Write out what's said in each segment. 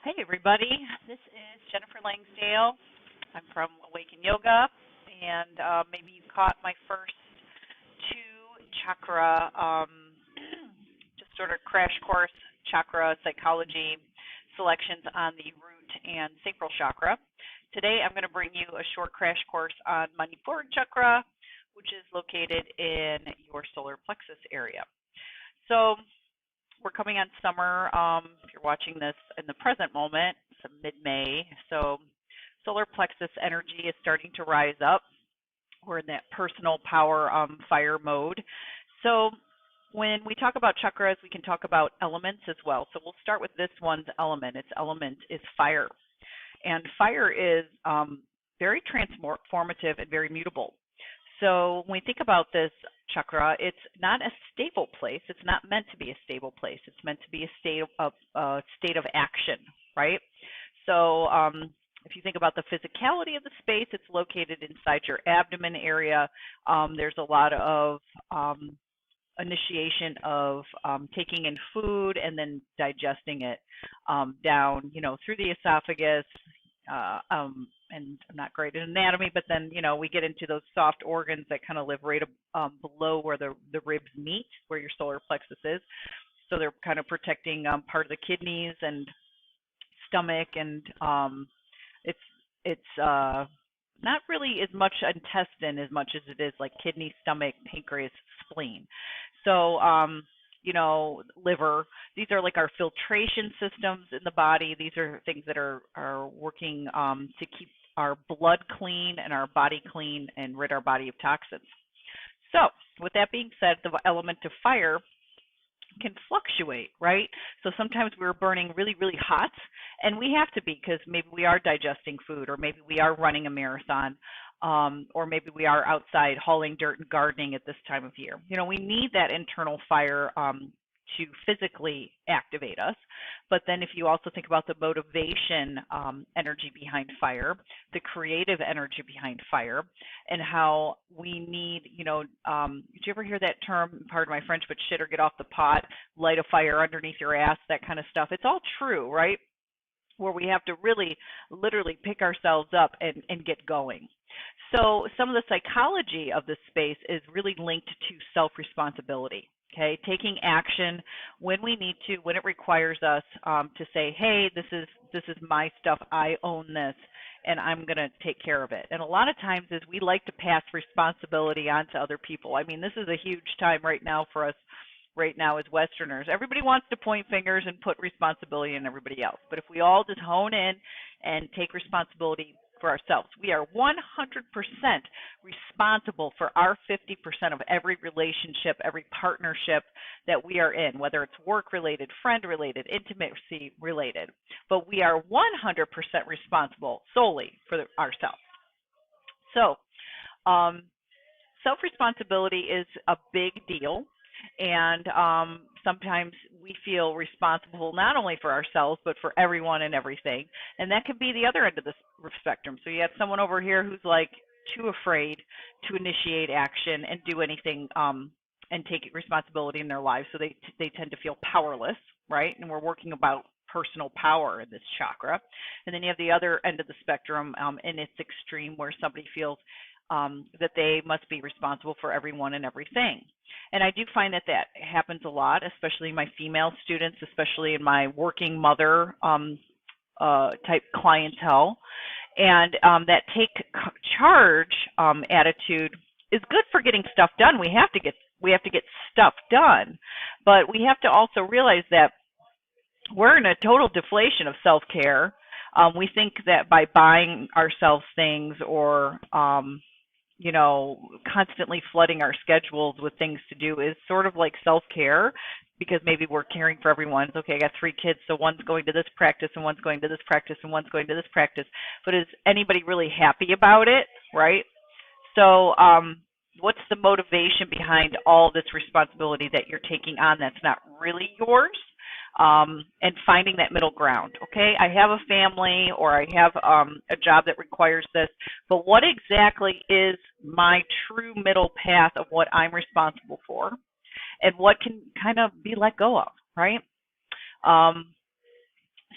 Hey everybody, this is Jennifer Langsdale. I'm from Awaken Yoga, and maybe you caught my first two chakra, just sort of crash course chakra psychology selections on the root and sacral chakra. Today I'm going to bring you a short crash course on Manipura Chakra, which is located in your solar plexus area. So we're coming on summer. If you're watching this in the present moment, it's mid-May, so solar plexus energy is starting to rise up. We're in that personal power fire mode. So when we talk about chakras, we can talk about elements as well. So we'll start with this one's element. Its element is fire. And fire is very transformative and very mutable. So when we think about this chakra, it's not a stable place. It's not meant to be a stable place. It's meant to be a state of action, right? So if you think about the physicality of the space, it's located inside your abdomen area. There's a lot of initiation of taking in food and then digesting it down, through the esophagus. And I'm not great at anatomy, but then, we get into those soft organs that kind of live right below where the ribs meet, where your solar plexus is. So they're kind of protecting part of the kidneys and stomach, and it's not really as much intestine as much as it is like kidney, stomach, pancreas, spleen. So, liver. These are like our filtration systems in the body. These are things that are working to keep our blood clean and our body clean and rid our body of toxins. So with that being said, the element of fire can fluctuate, right? So sometimes we're burning really, really hot, and we have to be because maybe we are digesting food, or maybe we are running a marathon, or maybe we are outside hauling dirt and gardening at this time of year. We need that internal fire to physically activate us. But then if you also think about the motivation energy behind fire, the creative energy behind fire, and how we need, did you ever hear that term, pardon my French, but shit or get off the pot, light a fire underneath your ass, that kind of stuff? It's all true, right? Where we have to really literally pick ourselves up and get going. So some of the psychology of this space is really linked to self-responsibility. Okay, taking action when we need to, when it requires us to say, hey, this is my stuff, I own this, and I'm going to take care of it. And a lot of times is we like to pass responsibility on to other people. I mean, this is a huge time right now for us right now as Westerners. Everybody wants to point fingers and put responsibility on everybody else. But if we all just hone in and take responsibility for ourselves, we are 100% responsible for our 50% of every relationship, every partnership that we are in, whether it's work-related, friend-related, intimacy related. But we are 100% responsible solely for ourselves. So self-responsibility is a big deal. And sometimes we feel responsible not only for ourselves, but for everyone and everything. And that could be the other end of the spectrum. So you have someone over here who's like too afraid to initiate action and do anything and take responsibility in their lives. So they tend to feel powerless, right? And we're working about personal power in this chakra. And then you have the other end of the spectrum in its extreme, where somebody feels that they must be responsible for everyone and everything. And I do find that happens a lot, especially my female students, especially in my working mother type clientele. And that take charge attitude is good for getting stuff done. We have to get stuff done, but we have to also realize that we're in a total deflation of self-care. We think that by buying ourselves things or constantly flooding our schedules with things to do is sort of like self-care, because maybe we're caring for everyone. It's okay, I got 3 kids, so one's going to this practice and one's going to this practice and one's going to this practice. But is anybody really happy about it, right? So what's the motivation behind all this responsibility that you're taking on that's not really yours? And finding that middle ground. Okay, I have a family, or I have a job that requires this, but what exactly is my true middle path of what I'm responsible for, and what can kind of be let go of, right?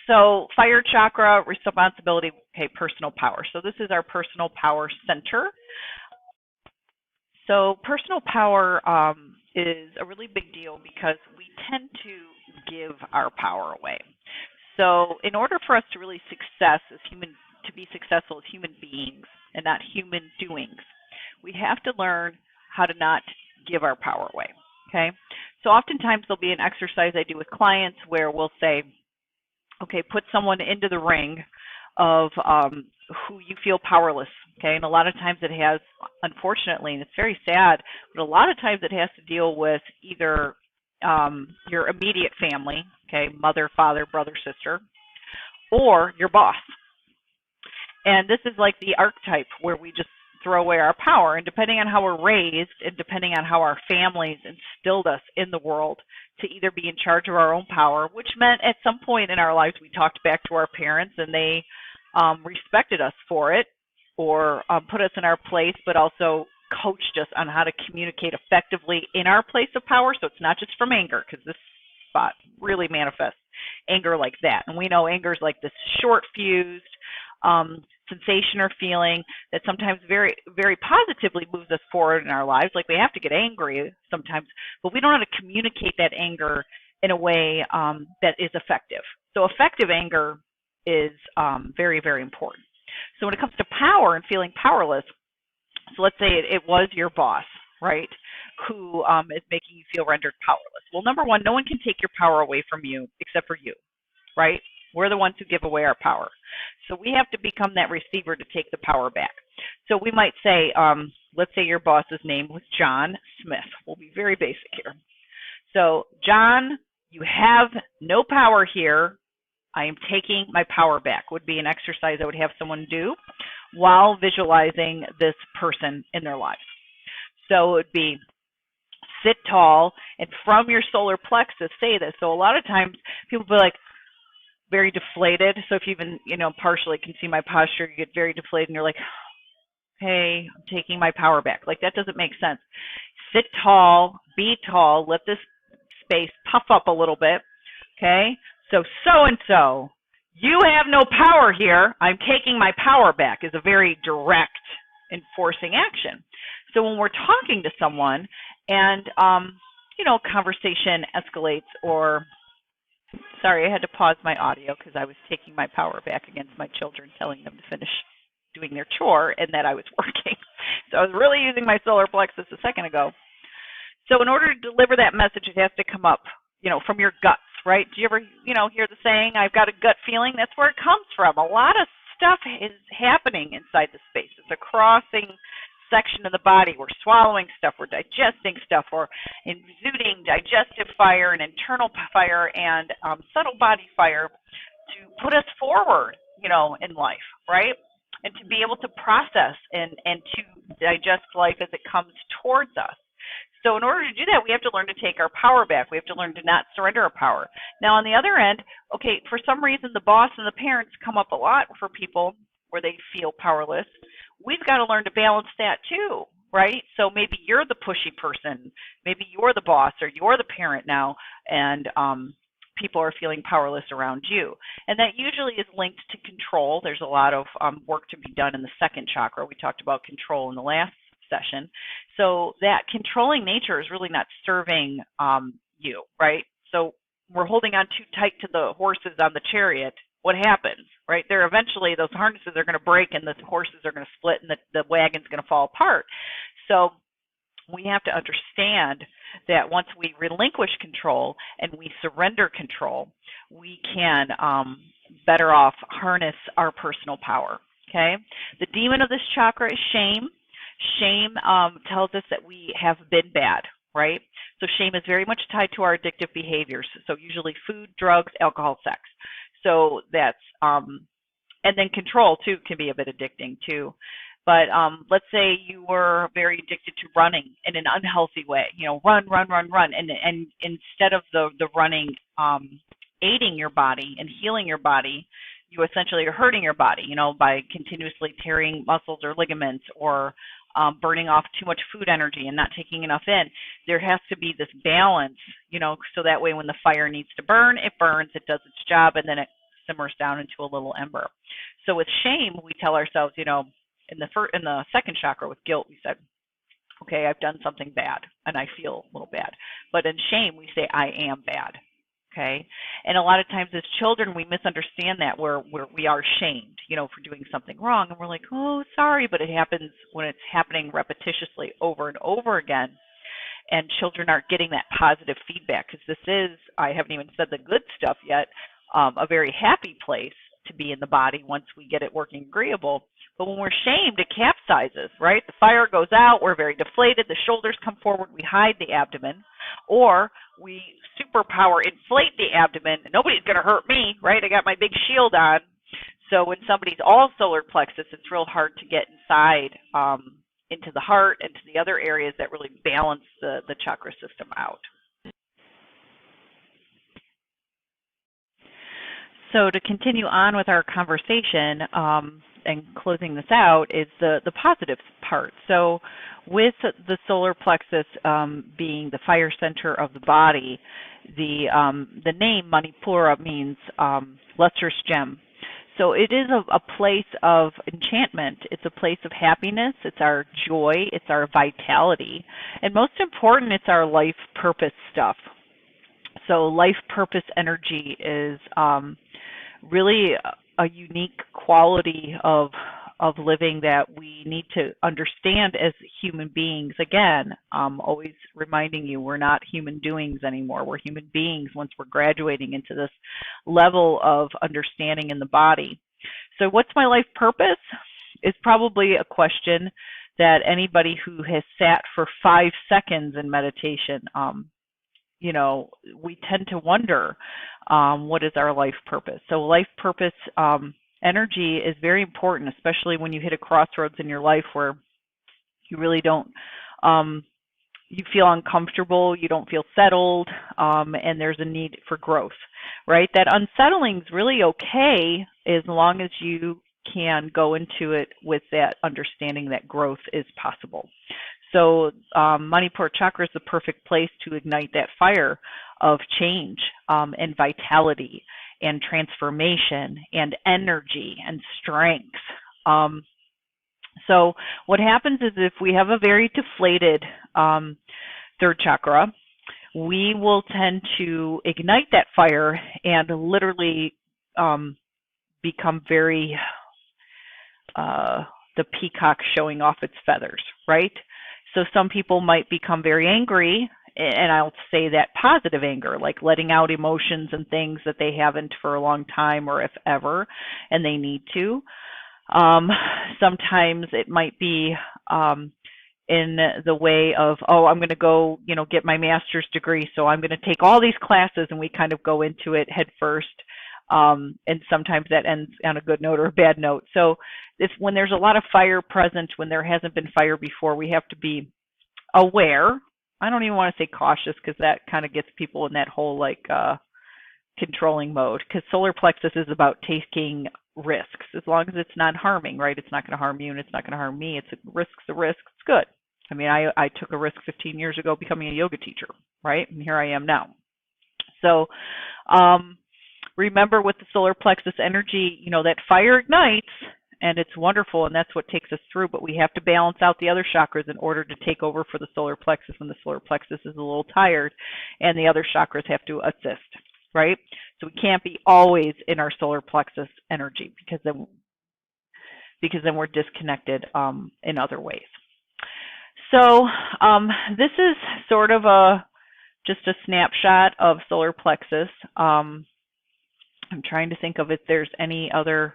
So fire chakra, responsibility, okay, personal power. So this is our personal power center. So personal power is a really big deal because we tend to give our power away. So in order for us to really to be successful as human beings and not human doings, we have to learn how to not give our power away. Okay. So oftentimes there'll be an exercise I do with clients where we'll say, okay, put someone into the ring of who you feel powerless. Okay, and a lot of times it has, unfortunately, and it's very sad, but a lot of times it has to deal with either your immediate family, okay, mother, father, brother, sister, or your boss. And this is like the archetype where we just throw away our power. And depending on how we're raised and depending on how our families instilled us in the world to either be in charge of our own power, which meant at some point in our lives we talked back to our parents and they respected us for it, or put us in our place, but also coached us on how to communicate effectively in our place of power. So it's not just from anger, because this spot really manifests anger like that. And we know anger is like this short-fused sensation or feeling that sometimes very, very positively moves us forward in our lives. Like we have to get angry sometimes, but we don't know how to communicate that anger in a way that is effective. So effective anger is very, very important. So when it comes to power and feeling powerless, so let's say it was your boss, right, who is making you feel rendered powerless. Well, number one, no one can take your power away from you except for you, right? We're the ones who give away our power. So we have to become that receiver to take the power back. So we might say, let's say your boss's name was John Smith. We'll be very basic here. So, John, you have no power here. I am taking my power back would be an exercise I would have someone do while visualizing this person in their lives. So it would be sit tall and from your solar plexus say this. So a lot of times people will be like very deflated. So if you even, partially can see my posture, you get very deflated and you're like, hey, I'm taking my power back. Like that doesn't make sense. Sit tall, be tall, let this space puff up a little bit. Okay? So-and-so, you have no power here. I'm taking my power back is a very direct enforcing action. So when we're talking to someone and, conversation escalates or, sorry, I had to pause my audio because I was taking my power back against my children, telling them to finish doing their chore and that I was working. So I was really using my solar plexus a second ago. So in order to deliver that message, it has to come up, from your guts, right? Do you ever, hear the saying, I've got a gut feeling? That's where it comes from. A lot of stuff is happening inside the space. It's a crossing section of the body. We're swallowing stuff. We're digesting stuff. We're exuding digestive fire and internal fire and subtle body fire to put us forward, in life, right? And to be able to process and to digest life as it comes towards us. So in order to do that, we have to learn to take our power back. We have to learn to not surrender our power. Now, on the other end, okay, for some reason, the boss and the parents come up a lot for people where they feel powerless. We've got to learn to balance that too, right? So maybe you're the pushy person. Maybe you're the boss or you're the parent now, and people are feeling powerless around you. And that usually is linked to control. There's a lot of work to be done in the second chakra. We talked about control in the last session. So that controlling nature is really not serving you, right? So we're holding on too tight to the horses on the chariot. What happens, right? They're eventually, those harnesses are going to break and the horses are going to split and the wagon's going to fall apart. So we have to understand that once we relinquish control and we surrender control, we can better off harness our personal power, okay? The demon of this chakra is shame. Shame tells us that we have been bad, right? So shame is very much tied to our addictive behaviors. So usually food, drugs, alcohol, sex. So that's, and then control too can be a bit addicting too. But let's say you were very addicted to running in an unhealthy way, run. And instead of the running aiding your body and healing your body, you essentially are hurting your body, by continuously tearing muscles or ligaments or burning off too much food energy and not taking enough in. There has to be this balance, so that way when the fire needs to burn, it burns, it does its job, and then it simmers down into a little ember. So with shame, we tell ourselves, in the second chakra with guilt, we said, okay, I've done something bad and I feel a little bad. But in shame, we say, I am bad. Okay. And a lot of times as children, we misunderstand that where we are shamed, for doing something wrong. And we're like, oh, sorry. But it happens when it's happening repetitiously over and over again. And children aren't getting that positive feedback because this is, I haven't even said the good stuff yet, a very happy place to be in the body once we get it working agreeable. But when we're shamed, it capsizes, right? The fire goes out, we're very deflated, the shoulders come forward, we hide the abdomen, or we superpower inflate the abdomen. Nobody's going to hurt me, right? I got my big shield on. So when somebody's all solar plexus, it's real hard to get inside into the heart and to the other areas that really balance the chakra system out. So to continue on with our conversation and closing this out is the positive part. So with the solar plexus being the fire center of the body, the name Manipura means lustrous gem. So it is a place of enchantment. It's a place of happiness. It's our joy. It's our vitality. And most important, it's our life purpose stuff. So life purpose energy is really a unique quality of living that we need to understand as human beings. Again, always reminding you, we're not human doings anymore. We're human beings once we're graduating into this level of understanding in the body. So what's my life purpose is probably a question that anybody who has sat for 5 seconds in meditation, we tend to wonder, what is our life purpose? So life purpose energy is very important, especially when you hit a crossroads in your life where you really don't, you feel uncomfortable, you don't feel settled, and there's a need for growth, right? That unsettling is really okay as long as you can go into it with that understanding that growth is possible. So Manipura Chakra is the perfect place to ignite that fire of change and vitality and transformation and energy and strength. So what happens is if we have a very deflated third chakra, we will tend to ignite that fire and literally become very the peacock showing off its feathers, right? So some people might become very angry, and I'll say that positive anger, like letting out emotions and things that they haven't for a long time or if ever, and they need to. Sometimes it might be in the way of, oh, I'm going to go, get my master's degree, so I'm going to take all these classes, and we kind of go into it head first. And sometimes that ends on a good note or a bad note. So when there's a lot of fire present, when there hasn't been fire before, we have to be aware. I don't even want to say cautious because that kind of gets people in that whole controlling mode, because solar plexus is about taking risks as long as it's not harming, right? It's not going to harm you and it's not going to harm me. It's a risk. It's good. I mean, I took a risk 15 years ago becoming a yoga teacher, right? And here I am now. So, remember with the solar plexus energy, that fire ignites and it's wonderful and that's what takes us through, but we have to balance out the other chakras in order to take over for the solar plexus when the solar plexus is a little tired and the other chakras have to assist, right? So we can't be always in our solar plexus energy because then we're disconnected in other ways. So this is sort of just a snapshot of solar plexus. I'm trying to think of if there's any other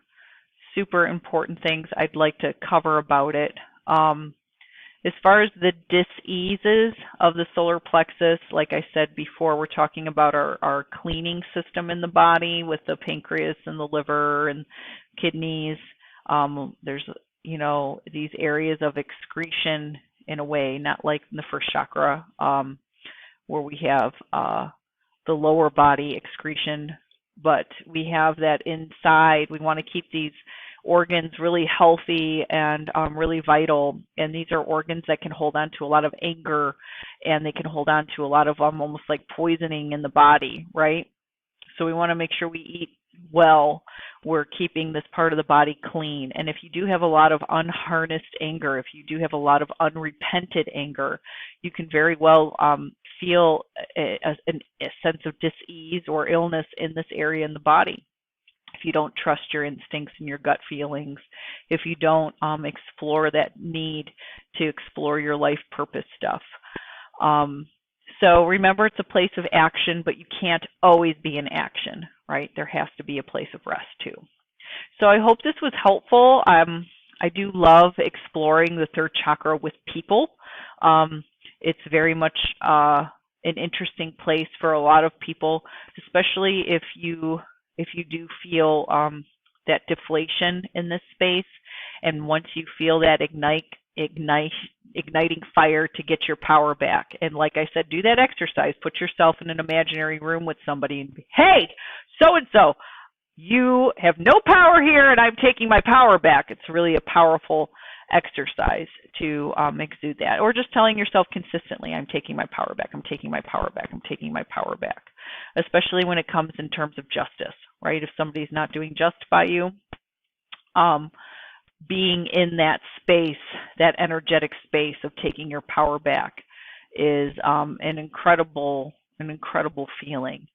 super important things I'd like to cover about it. As far as the dis-eases of the solar plexus, like I said before, we're talking about our cleaning system in the body with the pancreas and the liver and kidneys. There's, these areas of excretion in a way, not like in the first chakra, where we have the lower body excretion, but we have that inside. We want to keep these organs really healthy and really vital, and these are organs that can hold on to a lot of anger, and they can hold on to a lot of almost like poisoning in the body, right? So we want to make sure we eat well, we're keeping this part of the body clean. And if you do have a lot of unharnessed anger, if you do have a lot of unrepented anger, you can very well feel a sense of dis-ease or illness in this area in the body. If you don't trust your instincts and your gut feelings, if you don't explore that need to explore your life purpose stuff. So remember, it's a place of action, but you can't always be in action, right? There has to be a place of rest too. So I hope this was helpful. I do love exploring the third chakra with people. It's very much an interesting place for a lot of people, especially if you do feel that deflation in this space. And once you feel that igniting fire to get your power back. And like I said, do that exercise. Put yourself in an imaginary room with somebody and be, hey, so-and-so, you have no power here and I'm taking my power back. It's really a powerful exercise to exude that. Or just telling yourself consistently, I'm taking my power back, I'm taking my power back, I'm taking my power back. Especially when it comes in terms of justice, right? If somebody's not doing just by you, being in that space, that energetic space of taking your power back is an incredible feeling.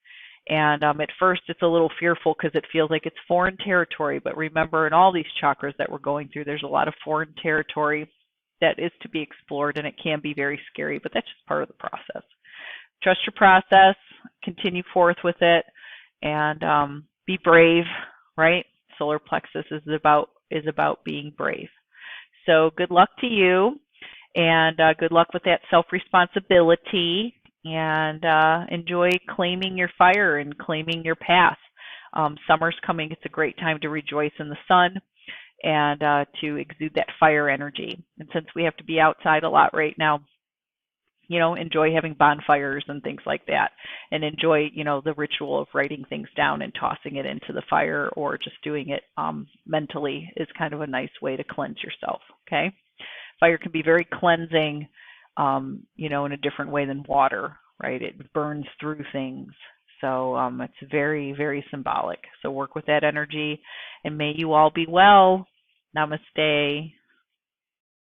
And at first it's a little fearful because it feels like it's foreign territory. But remember, in all these chakras that we're going through, there's a lot of foreign territory that is to be explored, and it can be very scary, but that's just part of the process. Trust your process, continue forth with it, and be brave, right? Solar plexus is about being brave. So good luck to you, and good luck with that self-responsibility, and enjoy claiming your fire and claiming your path. Summer's coming. It's a great time to rejoice in the sun and to exude that fire energy. And since we have to be outside a lot right now, enjoy having bonfires and things like that, and enjoy, the ritual of writing things down and tossing it into the fire, or just doing it mentally is kind of a nice way to cleanse yourself, okay? Fire can be very cleansing, in a different way than water, right? It burns through things. So it's very, very symbolic. So work with that energy, and may you all be well. Namaste.